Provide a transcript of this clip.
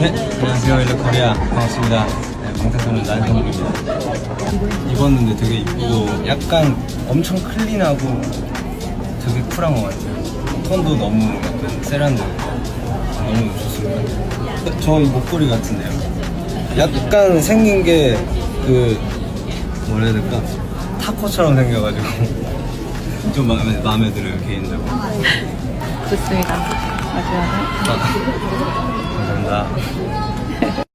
네, 안녕하세요. 일러코리아 반갑습니다. 네, 방탄소년 나연성입니다. 입었는데 되게 이쁘고 약간 엄청 클린하고 되게 쿨한 것 같아요. 톤도 너무 약간 세련되고 너무 좋습니다. 저 이 목걸이 같은데요. 약간 생긴 게 뭐라 해야 될까? 타코처럼 생겨가지고 좀 마음에 들어요, 개인적으로. 좋습니다. 마지막에. 감사합니다.